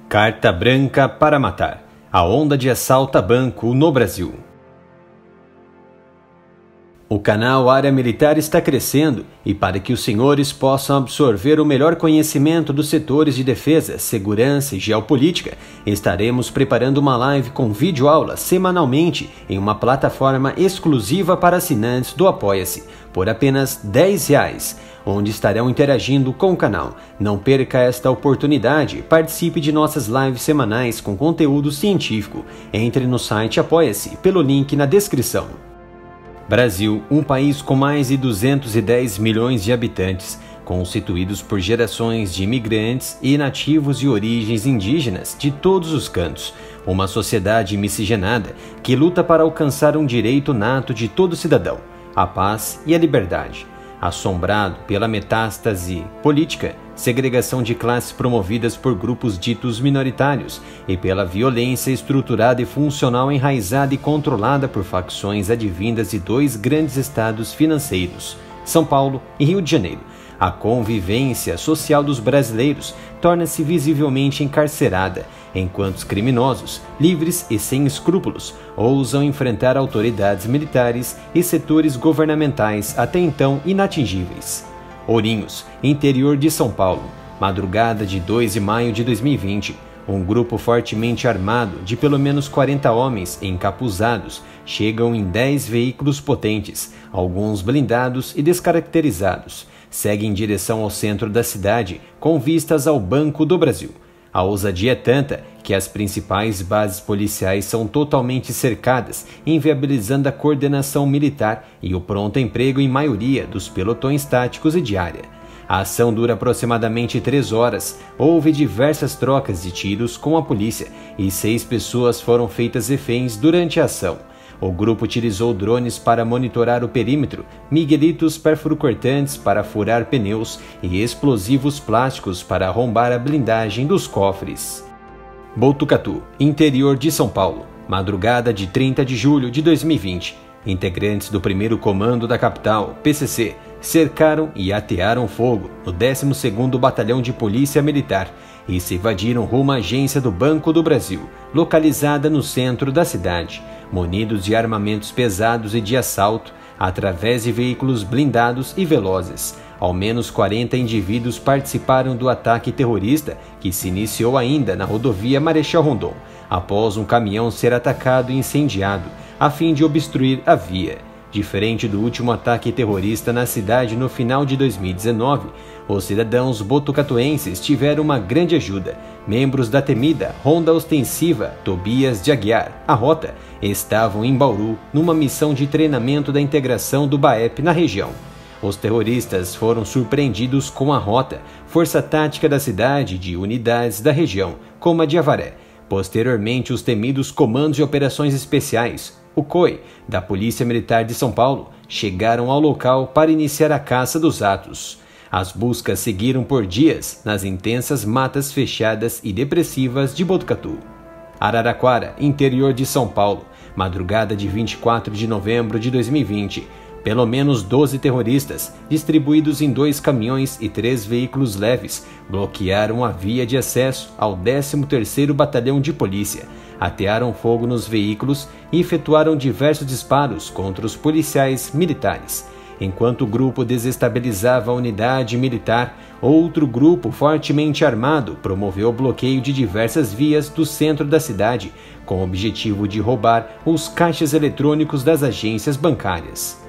Carta branca para matar. A onda de assalto a banco no Brasil. O canal Área Militar está crescendo e para que os senhores possam absorver o melhor conhecimento dos setores de defesa, segurança e geopolítica, estaremos preparando uma live com videoaula semanalmente em uma plataforma exclusiva para assinantes do Apoia-se, por apenas R$10, onde estarão interagindo com o canal. Não perca esta oportunidade, participe de nossas lives semanais com conteúdo científico. Entre no site Apoia-se pelo link na descrição. Brasil, um país com mais de 210 milhões de habitantes, constituídos por gerações de imigrantes e nativos de origens indígenas de todos os cantos. Uma sociedade miscigenada que luta para alcançar um direito nato de todo cidadão, a paz e a liberdade. Assombrado pela metástase política, segregação de classes promovidas por grupos ditos minoritários e pela violência estruturada e funcional enraizada e controlada por facções advindas de dois grandes estados financeiros, São Paulo e Rio de Janeiro, a convivência social dos brasileiros torna-se visivelmente encarcerada, enquanto os criminosos, livres e sem escrúpulos, ousam enfrentar autoridades militares e setores governamentais até então inatingíveis. Ourinhos, interior de São Paulo, madrugada de 2 de maio de 2020, um grupo fortemente armado de pelo menos 40 homens encapuzados chegam em 10 veículos potentes, alguns blindados e descaracterizados, seguem em direção ao centro da cidade com vistas ao Banco do Brasil. A ousadia é tanta que as principais bases policiais são totalmente cercadas, inviabilizando a coordenação militar e o pronto emprego em maioria dos pelotões táticos e de área. A ação dura aproximadamente 3 horas, houve diversas trocas de tiros com a polícia e 6 pessoas foram feitas reféns durante a ação. O grupo utilizou drones para monitorar o perímetro, miguelitos perfuro-cortantes para furar pneus e explosivos plásticos para arrombar a blindagem dos cofres. Botucatu, interior de São Paulo, madrugada de 30 de julho de 2020. Integrantes do 1º Comando da Capital, PCC, cercaram e atearam fogo no 12º Batalhão de Polícia Militar e se evadiram rumo à agência do Banco do Brasil, localizada no centro da cidade, munidos de armamentos pesados e de assalto, através de veículos blindados e velozes. Ao menos 40 indivíduos participaram do ataque terrorista, que se iniciou ainda na rodovia Marechal Rondon, após um caminhão ser atacado e incendiado, a fim de obstruir a via. Diferente do último ataque terrorista na cidade no final de 2019, os cidadãos botucatuenses tiveram uma grande ajuda. Membros da temida Ronda Ostensiva Tobias de Aguiar, a Rota, estavam em Bauru numa missão de treinamento da integração do BAEP na região. Os terroristas foram surpreendidos com a Rota, força tática da cidade de unidades da região, como a de Avaré. Posteriormente, os temidos Comandos de Operações Especiais, o COI, da Polícia Militar de São Paulo, chegaram ao local para iniciar a caça dos atos. As buscas seguiram por dias nas intensas matas fechadas e depressivas de Botucatu. Araraquara, interior de São Paulo, madrugada de 24 de novembro de 2020. Pelo menos 12 terroristas, distribuídos em 2 caminhões e 3 veículos leves, bloquearam a via de acesso ao 13º Batalhão de Polícia, atearam fogo nos veículos e efetuaram diversos disparos contra os policiais militares. Enquanto o grupo desestabilizava a unidade militar, outro grupo fortemente armado promoveu o bloqueio de diversas vias do centro da cidade, com o objetivo de roubar os caixas eletrônicos das agências bancárias.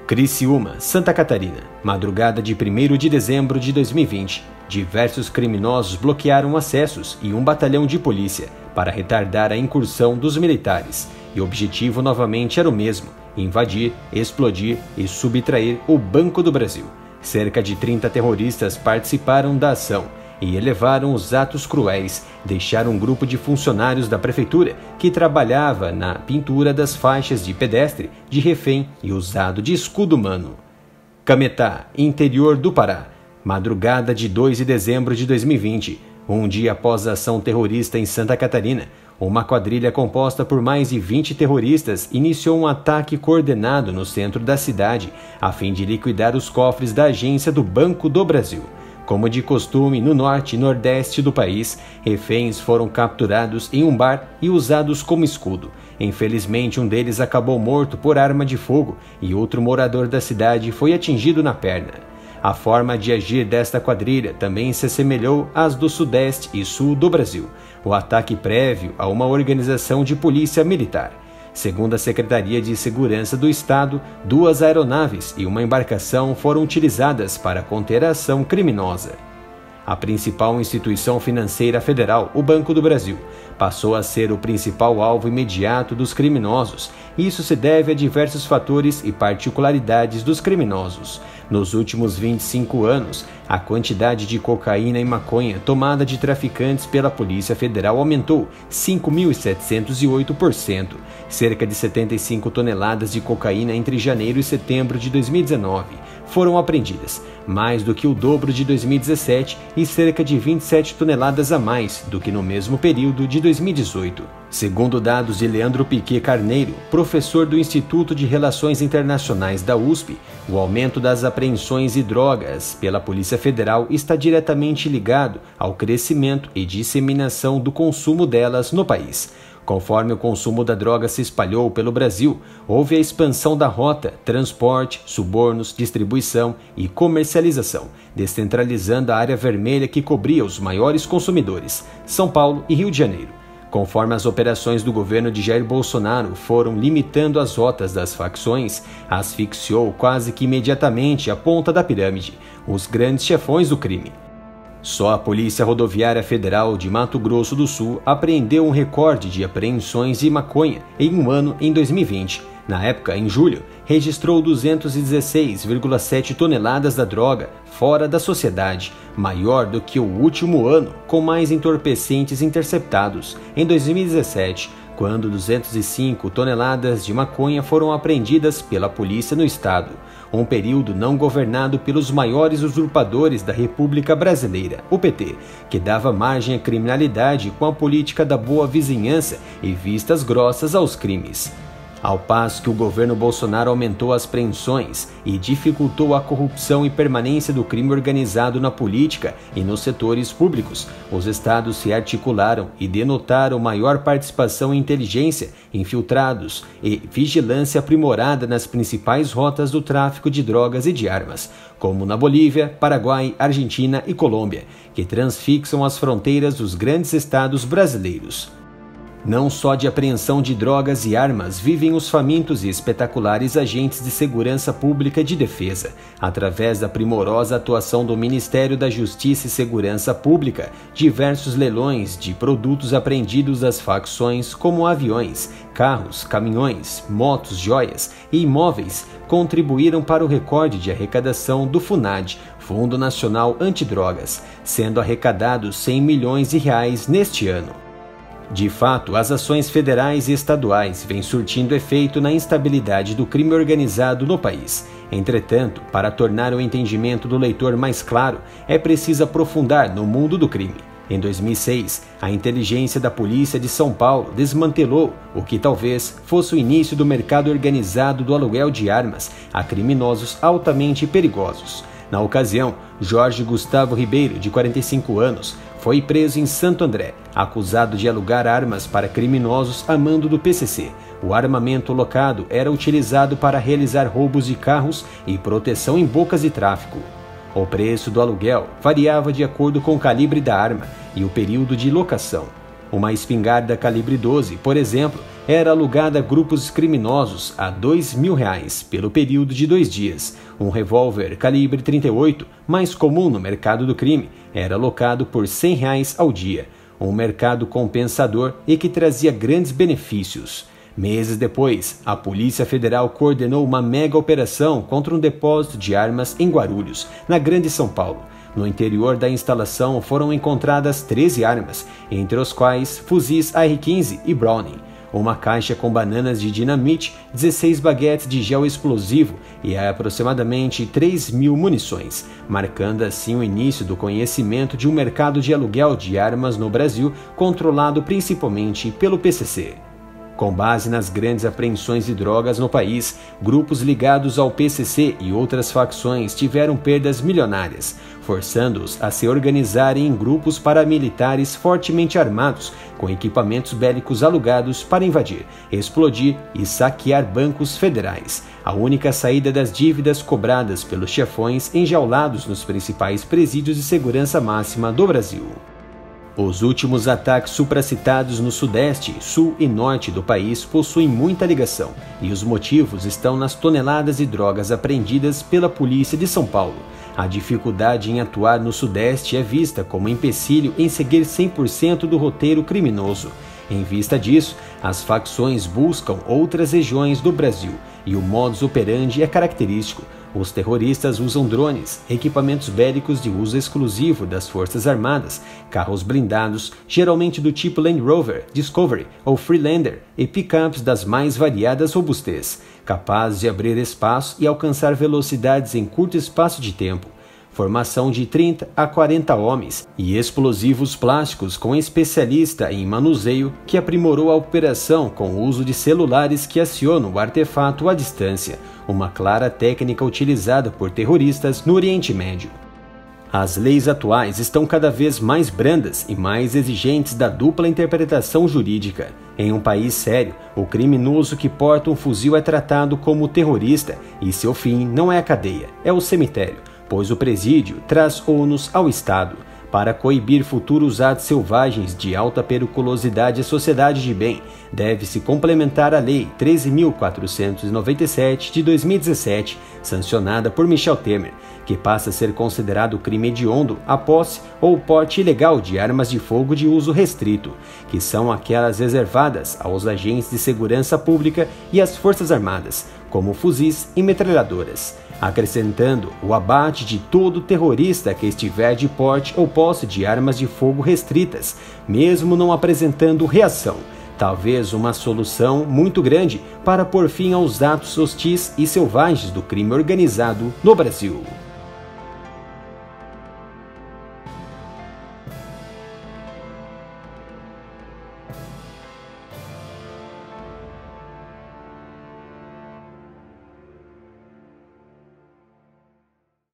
Criciúma, Santa Catarina, madrugada de 1º de dezembro de 2020. Diversos criminosos bloquearam acessos e um batalhão de polícia para retardar a incursão dos militares. E o objetivo novamente era o mesmo: invadir, explodir e subtrair o Banco do Brasil. Cerca de 30 terroristas participaram da ação e elevaram os atos cruéis, deixaram um grupo de funcionários da prefeitura que trabalhava na pintura das faixas de pedestre de refém e usado de escudo humano. Cametá, interior do Pará, madrugada de 2 de dezembro de 2020, um dia após a ação terrorista em Santa Catarina, uma quadrilha composta por mais de 20 terroristas iniciou um ataque coordenado no centro da cidade, a fim de liquidar os cofres da agência do Banco do Brasil. Como de costume, no norte e nordeste do país, reféns foram capturados em um bar e usados como escudo. Infelizmente, um deles acabou morto por arma de fogo e outro morador da cidade foi atingido na perna. A forma de agir desta quadrilha também se assemelhou às do sudeste e sul do Brasil, o ataque prévio a uma organização de polícia militar. Segundo a Secretaria de Segurança do Estado, 2 aeronaves e uma embarcação foram utilizadas para conter a ação criminosa. A principal instituição financeira federal, o Banco do Brasil, passou a ser o principal alvo imediato dos criminosos. Isso se deve a diversos fatores e particularidades dos criminosos. Nos últimos 25 anos, a quantidade de cocaína e maconha tomada de traficantes pela Polícia Federal aumentou 5.708%, cerca de 75 toneladas de cocaína entre janeiro e setembro de 2019 foram apreendidas, mais do que o dobro de 2017 e cerca de 27 toneladas a mais do que no mesmo período de 2018. Segundo dados de Leandro Piquet Carneiro, professor do Instituto de Relações Internacionais da USP, o aumento das apreensões de drogas pela Polícia Federal está diretamente ligado ao crescimento e disseminação do consumo delas no país. Conforme o consumo da droga se espalhou pelo Brasil, houve a expansão da rota, transporte, subornos, distribuição e comercialização, descentralizando a área vermelha que cobria os maiores consumidores, São Paulo e Rio de Janeiro. Conforme as operações do governo de Jair Bolsonaro foram limitando as rotas das facções, asfixiou quase que imediatamente a ponta da pirâmide, os grandes chefões do crime. Só a Polícia Rodoviária Federal de Mato Grosso do Sul apreendeu um recorde de apreensões de maconha em um ano em 2020. Na época, em julho, registrou 216,7 toneladas da droga fora da sociedade, maior do que o último ano, com mais entorpecentes interceptados. Em 2017, quando 205 toneladas de maconha foram apreendidas pela polícia no estado, um período não governado pelos maiores usurpadores da República Brasileira, o PT, que dava margem à criminalidade com a política da boa vizinhança e vistas grossas aos crimes. Ao passo que o governo Bolsonaro aumentou as apreensões e dificultou a corrupção e permanência do crime organizado na política e nos setores públicos, os estados se articularam e denotaram maior participação em inteligência, infiltrados e vigilância aprimorada nas principais rotas do tráfico de drogas e de armas, como na Bolívia, Paraguai, Argentina e Colômbia, que transfixam as fronteiras dos grandes estados brasileiros. Não só de apreensão de drogas e armas vivem os famintos e espetaculares agentes de segurança pública e de defesa, através da primorosa atuação do Ministério da Justiça e Segurança Pública, diversos leilões de produtos apreendidos das facções, como aviões, carros, caminhões, motos, joias e imóveis, contribuíram para o recorde de arrecadação do FUNAD, Fundo Nacional Antidrogas, sendo arrecadados R$100 milhões neste ano. De fato, as ações federais e estaduais vêm surtindo efeito na instabilidade do crime organizado no país. Entretanto, para tornar o entendimento do leitor mais claro, é preciso aprofundar no mundo do crime. Em 2006, a inteligência da Polícia de São Paulo desmantelou o que talvez fosse o início do mercado organizado do aluguel de armas a criminosos altamente perigosos. Na ocasião, Jorge Gustavo Ribeiro, de 45 anos, foi preso em Santo André, acusado de alugar armas para criminosos a mando do PCC. O armamento locado era utilizado para realizar roubos de carros e proteção em bocas de tráfico. O preço do aluguel variava de acordo com o calibre da arma e o período de locação. Uma espingarda calibre 12, por exemplo, era alugada a grupos criminosos a R$2.000 pelo período de 2 dias. Um revólver calibre 38, mais comum no mercado do crime, era alocado por R$100 ao dia, um mercado compensador e que trazia grandes benefícios. Meses depois, a Polícia Federal coordenou uma mega operação contra um depósito de armas em Guarulhos, na Grande São Paulo. No interior da instalação foram encontradas 13 armas, entre os quais fuzis AR-15 e Browning, uma caixa com bananas de dinamite, 16 baguetes de gel explosivo e aproximadamente 3.000 munições, marcando assim o início do conhecimento de um mercado de aluguel de armas no Brasil, controlado principalmente pelo PCC. Com base nas grandes apreensões de drogas no país, grupos ligados ao PCC e outras facções tiveram perdas milionárias, forçando-os a se organizarem em grupos paramilitares fortemente armados, com equipamentos bélicos alugados para invadir, explodir e saquear bancos federais, a única saída das dívidas cobradas pelos chefões enjaulados nos principais presídios de segurança máxima do Brasil. Os últimos ataques supracitados no sudeste, sul e norte do país possuem muita ligação, e os motivos estão nas toneladas de drogas apreendidas pela polícia de São Paulo. A dificuldade em atuar no sudeste é vista como empecilho em seguir 100% do roteiro criminoso. Em vista disso, as facções buscam outras regiões do Brasil, e o modus operandi é característico. Os terroristas usam drones, equipamentos bélicos de uso exclusivo das Forças Armadas, carros blindados, geralmente do tipo Land Rover, Discovery ou Freelander, e pick-ups das mais variadas robustez, capazes de abrir espaço e alcançar velocidades em curto espaço de tempo. Formação de 30 a 40 homens e explosivos plásticos com especialista em manuseio que aprimorou a operação com o uso de celulares que acionam o artefato à distância, uma clara técnica utilizada por terroristas no Oriente Médio. As leis atuais estão cada vez mais brandas e mais exigentes da dupla interpretação jurídica. Em um país sério, o criminoso que porta um fuzil é tratado como terrorista e seu fim não é a cadeia, é o cemitério, pois o presídio traz ônus ao Estado. Para coibir futuros atos selvagens de alta periculosidade à sociedade de bem, deve-se complementar a Lei 13.497 de 2017, sancionada por Michel Temer, que passa a ser considerado crime hediondo a posse ou porte ilegal de armas de fogo de uso restrito, que são aquelas reservadas aos agentes de segurança pública e às Forças Armadas, como fuzis e metralhadoras, acrescentando o abate de todo terrorista que estiver de porte ou posse de armas de fogo restritas, mesmo não apresentando reação. Talvez uma solução muito grande para pôr fim aos atos hostis e selvagens do crime organizado no Brasil.